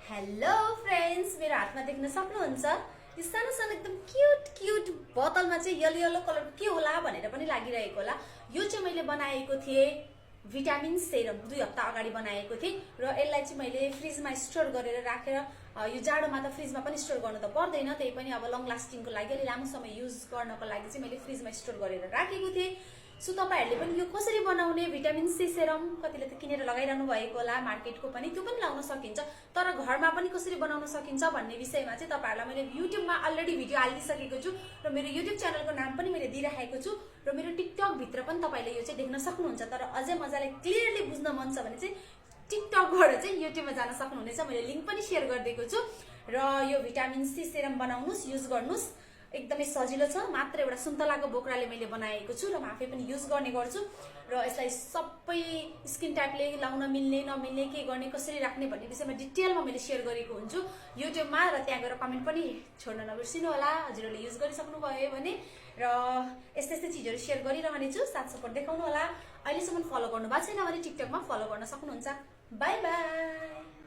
Hello friends, मेरो हातमा देख्न सक्नुहुन्छ यो सानो सानो एकदम क्यूट बोतलमा चाहिँ येलो कलर के होला भनेर पनि लागिरहेको होला। यो चाहिँ मैले बनाएको थिएँ भिटामिन सेरम 2 हप्ता अगाडि बनाएको थिएँ र यसलाई चाहिँ मैले फ्रिजमा स्टोर गरेर राखेर यो जाडोमा त फ्रिजमा पनि स्टोर गर्नु त पर्दैन, त्यही पनि अब लङ लास्टिङको लागि अलि लामो समय युज गर्नको लागि चाहिँ मैले फ्रिजमा स्टोर गरेर राखेको थिएँ। सो तपाईहरुले पनि यो कसरी बनाउने भिटामिन सी सेरम कतिले त किनेर लगाइरहनु भएको होला, मार्केटको पनि त्यो पनि लाउन सकिन्छ, तर घरमा पनि कसरी बनाउन सकिन्छ भन्ने विषयमा चाहिँ तपाईहरुलाई मैले युट्युबमा अलरेडी भिडियो हालिदिसकेको छु र मेरो युट्युब च्यानलको नाम पनि मैले दिइराखेको छु र मेरो टिकटक भित्र पनि तपाईले यो चाहिँ देख्न सक्नुहुन्छ। तर अझै मजाले क्लियरली बुझ्न मन छ भने चाहिँ टिकटकबाट चाहिँ युट्युबमा जान सक्नुहुनेछ, मैले लिंक पनि शेयर गरिदिएको छु। र यो भिटामिन सी सेरम बनाउनुस्, युज गर्नुस्, एकदमै सजिलो छ। मात्र एउटा सुन्तलाको बोक्राले मैले बनाएको छु र म आफै पनि युज गर्ने गर्छु र यसलाई सबै स्किन टाइपले लाउन मिल्ने नमिल्ने के गर्ने कसरी राख्ने भन्ने विषयमा डिटेलमा मैले शेयर गरेको हुन्छु युट्युबमा, र त्यहाँ गएर कमेन्ट पनि छोड्न नबिर्सिनु होला हजुरहरूले युज गरिसक्नु भयो भने। र यस्तै चीजहरु शेयर गरिरहने छु, साथ सपोर्ट देखाउनु होला। अहिलेसम्म फलो गर्नु भएको छैन भने टिकटकमा फलो गर्न सक्नुहुन्छ। Bye bye.